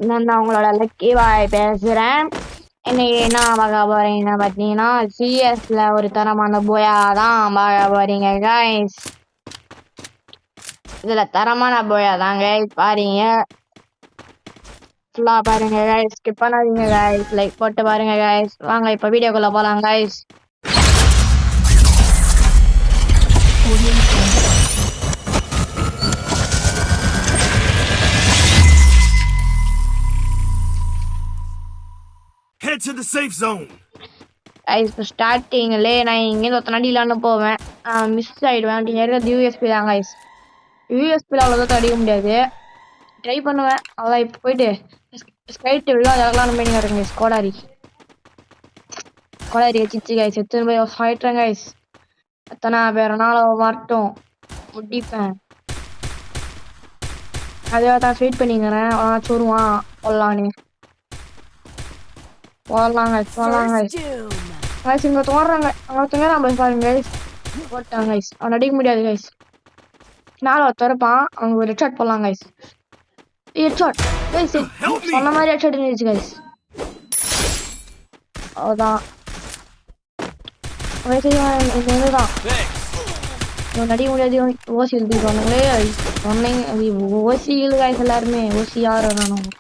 நான் தான் உங்களோட லக்கி பாய் பேசுறேன். இன்னைக்கு என்ன பார்க்க போறீங்க பார்த்தீங்கன்னா, சிஎஸ்ல ஒரு தரமான போயா தான் பார்க்க போறீங்க கைஸ். இதுல தரமான போயா தான் கைஸ் பாருங்க. ஃபுல்லா பாருங்க கைஸ், ஸ்கிப் பண்ணாதீங்க கைஸ், லைக் போட்டு பாருங்க கைஸ். வாங்க இப்ப வீடியோக்குள்ள போலாம் guys. Head to the safe zone. Guys இப்போ ஸ்டார்டிங்லேயே நான் இங்கேருந்து ஒருத்த நடிலான்னு போவேன், மிஸ் ஆகிடுவேன். அப்படி நேரம் யூஎஸ்பி தான் கைஸ். யூஎஸ்பியில் அவ்வளோதான் அடிக்க முடியாது, ட்ரை பண்ணுவேன். அதான் இப்போ போயிட்டு ஸ்கைட் விழும் அதெல்லாம் நம்ம நீங்கள் இருக்குங்க கோடாரி வச்சிச்சு கைஸ். எத்தனை போய் ஆயிட்டுறேன் கைஸ். எத்தனை பேரனால மாட்டோம் முடிப்பேன். அதே தான் வெயிட் பண்ணிக்கிறேன். சொல்லுவான் போடலான்னு போடலாம் கைஸ், போடலாம் கைஸ். கைஸ் இங்கே தோடுறாங்க, ஒருத்தங்க நம்ம பாருங்க கைஸ் போட்டாங்க கைஸ். அவன் அடிக்க முடியாது கைஸ். மேலே ஒருத்தரப்பான், அவங்க ஒரு ஹெட்ஷாட் போடலாம் கைஸ். ஹெட்ஷாட் கைஸ், சொன்ன மாதிரி ஹெட்ஷாட் இருந்துச்சு கைஸ். அவ்வளோதான் இதுதான் இவன் அடிக்க முடியாது. ஓசி எழுதிருக்கானுங்களே சொன்னீங்க. ஓசி இல்லை கைஸ், எல்லாருமே ஓசி யார் வரானுங்க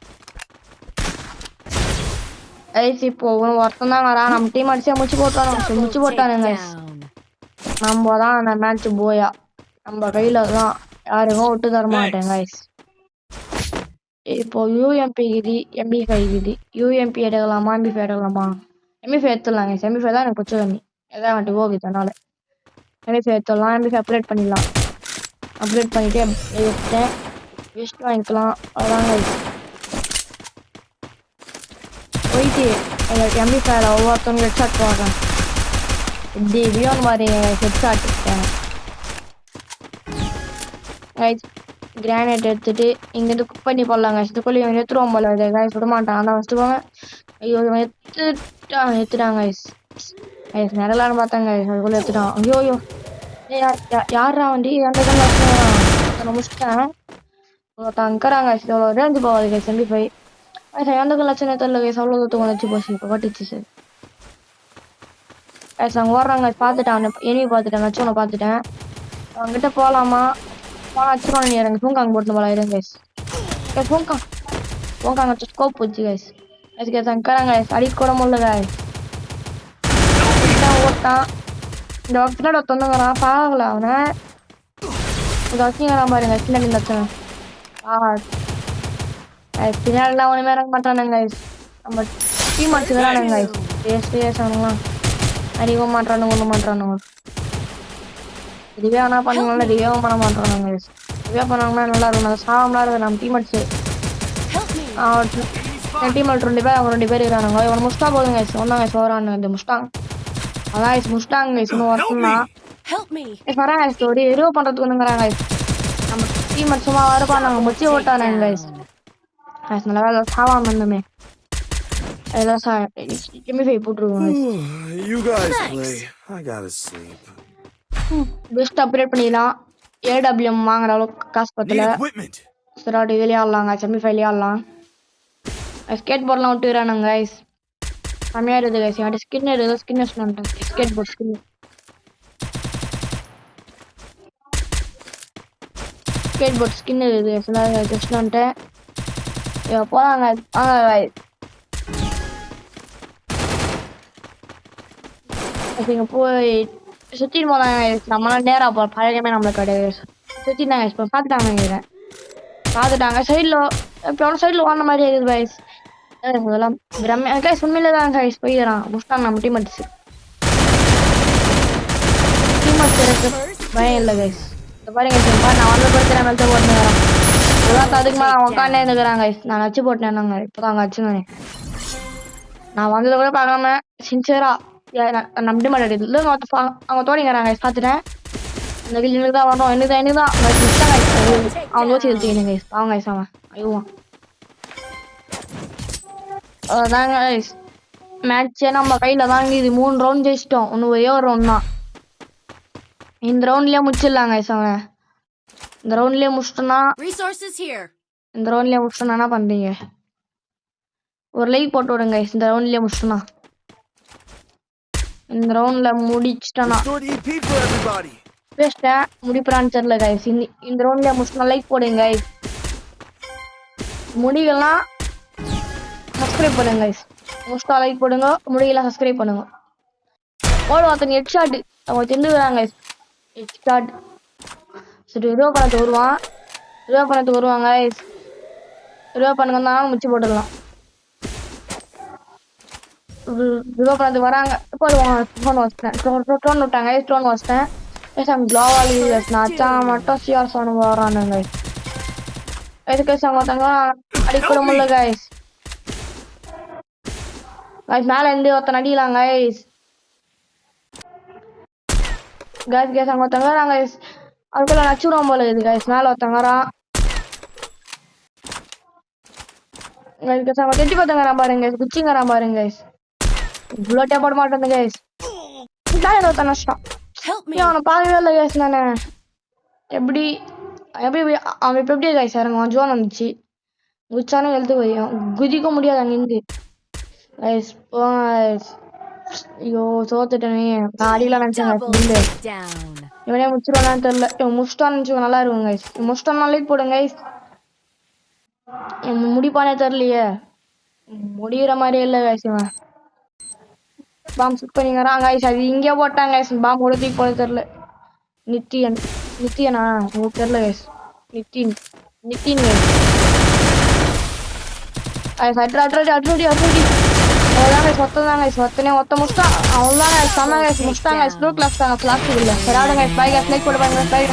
கைஸ். இப்போ ஒருத்தன் தான் வரான், நம்ம டீம் அடிச்சா முடிச்சு போட்டானுங்க கைஸ். நம்ம தான் அந்த மேட்ச் போயா, நம்ம கையில தான், யாருக்கும் விட்டு தர மாட்டேன் கைஸ். இப்போ யூஎம்பி இது எம்பி5 இது. யூஎம்பி எடுக்கலாமா எம்பி5 எடுக்கலாமா? எம்பி5 எடுத்துடலாம் கைஸ். எம்பி5 தான் எனக்கு பிடிச்ச கண்ணி, எதாவது வந்துட்டு போகுது. அதனால எம்பி5 எடுத்துடலாம். எம்பி5 அப்கிரேட் பண்ணிடலாம். அப்கிரேட் பண்ணிட்டு எடுத்துட்டேன், வெஸ்ட் வாங்கிக்கலாம். அதான் கைஸ் போயிட்டு எனக்கு எம்பி5 ஒவ்வொருத்தவங்க ஹெட்ஷாட் போடுறேன். இப்படி வியோன் மாதிரி ஹெட்ஷாட் இருக்கேன் கைஸ். கிரானைட் எடுத்துட்டு இங்கேருந்து குக் பண்ணி போடலாம் கைஸ். இதுக்குள்ளே இவன் எடுத்துருவோம் போல கைஸ், விட மாட்டான். அதான் ஃபஸ்ட்டு போங்க. ஐயோ இவன் எடுத்துட்டான் கைஸ். கைஸ் நிரலான்னு பார்த்தாங்க கைஸ், அதுக்குள்ளே எடுத்துட்டான். ஐயோ ஐயோ யாரா வண்டி அந்த தான் முடிச்சிட்டேன். அங்கறாங்க கைஸ். இவ்வளோ ரேஞ்சு போகாது கைஸ் எம்பி5 கைஸ். எந்த லட்சம் தெரியல கைஸ், அவ்வளோ தூக்கம் வச்சு போச்சு. இப்போ கட்டிச்சு சார் கைஸ். அவங்க ஓடுறாங்க கைஸ், பார்த்துட்டேன். இனிமே பார்த்துட்டேன், நச்சவனை பார்த்துட்டேன். அவங்ககிட்ட போகலாமா? வச்சிருவான் நீ இறங்க. பூங்காங்க போட்டு போல இருங்க கைஸ். கைஸ் பூங்காங்க ஸ்கோப் வச்சு கைஸ். கைஸ் கைஸ் அங்கறாங்க கைஸ், அடிக்க கூட முடியல கைஸ். ஓட்டான் இந்த பின்னாடி தொந்துங்கிறான், பாகல அவனை இந்த வச்சுங்கிறான் பாருங்க. பின்னாடி வச்சவன் பின்னாடிலாம் ஒன்றுமே இறங்க மாட்டானுங்க கைஸ். நம்ம டீம் அடிச்சுக்கிறானுங்க கைஸ். பேசுவானுங்களாம் அறிவ மாட்டானுங்க, ஒன்றும் மாட்டானுங்க. இதுவே ஆனால் பண்ணுங்களா, ரிவ்யூவும் பண்ண மாட்டோம். ரிவ்யூ பண்ணாங்கன்னா நல்லா இருக்கும். அது சாகம்லாம் இருக்குது. நம்ம டீம் அடிச்சு டீம் அடிச்சு 2 பேர், அவங்க 2 பேர் இருக்கிறானுங்க. இவனை முஸ்டா போதுங்க கைஸ். ஒன்றாங்க கைஸ் வரானுங்க இந்த முஸ்டாங். அதான் கைஸ் முஸ்டாங் கைஸ். இன்னும் வரணும்னா வராங்க கைஸ். ஒரு ரிவ்யூ பண்ணுறதுக்கு ஒன்றுங்கிறாங்க கைஸ். நம்ம டீம் அடிச்சு சும்மா வரப்பா நாங்கள் முடிச்சு ஓட்டானுங்க கைஸ். கைஸ் நல்லா வேலை சாவாம இருந்தோமே. அதெல்லாம் எம்பி5 போட்டுருவோம் கைஸ். பெஸ்ட் அப்கிரேட் பண்ணிடலாம். ஏடபிள்யூஎம் வாங்குற அளவுக்கு காசு பத்தல. சரி இதுலேயே ஆடலாங்க, செமிஃபைவ்லேயே ஆடலாம். ஸ்கேட் போர்ட்லாம் விட்டுக்கிறானுங்க கைஸ். கம்மியாக இருக்குது கைஸ். என்கிட்ட ஸ்கின் இருக்குது, ஸ்கின் வச்சு வந்துட்டேன். ஸ்கேட் போர்ட் ஸ்கின் இருக்குது ஜஸ்ட் வந்துட்டேன். போதாங்க வாங்க கைஸ். இங்கே போய் சுற்றிட்டு போதாங்க கைஸ். நம்மளாம் நேராக போகிறோம், பழகமே நம்மளுக்கு கிடையாது. சுற்றிட்டாங்க இப்போ பார்த்துட்டாங்க நினைக்கிறேன். பார்த்துட்டாங்க சைடில் இப்போ சைடில் வாங்கின மாதிரி இருக்குது கைஸ். அதெல்லாம் கைஸ் உண்மையில தான் கைஸ் போயிடறான். முஸ்டாங் நம்ம டீம் அடிச்சு பயம் இல்லை கைஸ். இந்த பாருங்க நான் வந்து படுத்துறேன், மெல்த்த போட்டுக்கிறேன். அதான் அதுக்கு மேலே அவன் உட்காண்டே இருந்துக்கிறான் கைஸ். நான் வச்சு போட்டேன் நாங்கள் இப்போ தான் அங்கே வச்சுங்க. நான் வந்ததை கூட பார்க்காம சின்சியரா நம்ம டீம் அடிக்குது இல்லை அவங்க தோடிங்கிறாங்க கைஸ். பார்த்துட்டேன் இந்த கில் எனக்கு தான் வரணும், எனக்கு தான் அவன் யோசிச்சு எடுத்துக்கணும் கைஸ். அவங்க கைஸ் அவன் ஐயோ அதாங்க கைஸ். மேட்சே நம்ம கையில் தாங்க. இது 3 ரவுண்ட் ஜெயிச்சிட்டோம். இன்னும் ஒரே ஒரு ரவுண்ட் தான். இந்த ரவுண்ட்லேயே முடிச்சிடலாம் கைஸ். அவன் இந்த ரவுண்ட்லேயே முடிச்சிட்டோன்னா என்ன பண்ணுறீங்க? ஒரு லைக் போட்டு விடுங்க guys. இந்த ரவுண்ட்லயே முடிச்சிட்டோம்னா. இந்த ரவுண்ட்ல முடிச்சிட்டோம்னா Restored EP for everybody. பேசிட்டேன் முடிப்பறான்னு தெரியல guys. இந்த ரவுண்ட்லயே முடிச்சிட்டோம். லைக் போடுங்க guys. முடியலாம் சப்ஸ்கிரைப் பண்ணுங்க guys. மோஸ்டா லைக் போடுங்க, முடியலாம் சப்ஸ்கிரைப் பண்ணுங்க. ஓடு ஒருத்தன் ஹெட் ஷாட் அவங்க திண்டுறாங்க guys. ஹெட் ஷாட் சரி ரிவோ பண்ணத்து வருவான். ரிவோ பண்ணத்து வருவாங்க guys. ரிவோ பண்ணுங்க தான் முச்சி போட்டுடலாம். ரிவோ பண்ணது வராங்க. போடுவாங்க ஸ்டோன் வச்சிட்டேன். ஸ்டோன் விட்டாங்க ஸ்டோன் வச்சிட்டேன். பேசாம க்ளோவால் யூஸ் நாச்சா மட்டும் சிஆர் சோன் வரானுங்க guys. எதுக்கு சாங்க ஒருத்தங்க அடிக்கூட முடியல guys. guys மேல இருந்து ஒருத்தன் அடிக்கலாம் guys. guys அங்க ஒருத்தங்க வராங்க guys. அதுக்குள்ள நச்சுடுவோம் போல இது guys. மேல ஒருத்தங்க வரான் guys. அங்க தெட்டி பார்த்தாங்க பாருங்க guys. குச்சிங்கிறான் பாருங்க guys. புல்லட்டே போட மாட்டேன் guys. நான் ஒருத்தன் நஷ்டம். அவனை பார்க்கவே இல்லை guys. நானு எப்படி எப்படி அவன் இப்போ எப்படி guys இறங்குவான். ஜோன் வந்துச்சு குச்சானே எழுத்து வையும் குதிக்க முடியாது அங்கிருந்து guys. guys ஐயோ தோத்துட்டேனே. நான் அடிக்கலாம் நினைச்சேன் guys. இவனே முடிச்சிருவானு தெரியல. இவன் முடிச்சிட்டான்னு நினைச்சு நல்லா இருக்கும் guys. முடிச்சிட்டான் லைக் போடுங்க guys. முடிப்பானே தெரியலையே. முடிகிற மாதிரியே இல்லை guys. இவன் பாம்பு சுட் பண்ணிங்கிறான் guys. அது இங்கே போட்டாங்க guys. பாம்பு கூட தூக்கி போட தெரியல. நித்தியனா உங்களுக்கு தெரியல guys. நித்தின் guys. அட்ரடி அவ்வளோதான் guys. மொத்தம் guys. மொத்தம் முடிச்சிட்டான். அவ்வளோதான் guys. செம்ம guys. முடிச்சிட்டாங்க guys. ப்ளூ கிளாஸ் தாங்க. கிளாஸ் இல்லை. சரி ஆடுங்க guys. By guys. லைக் போட்டு பாருங்க. பை.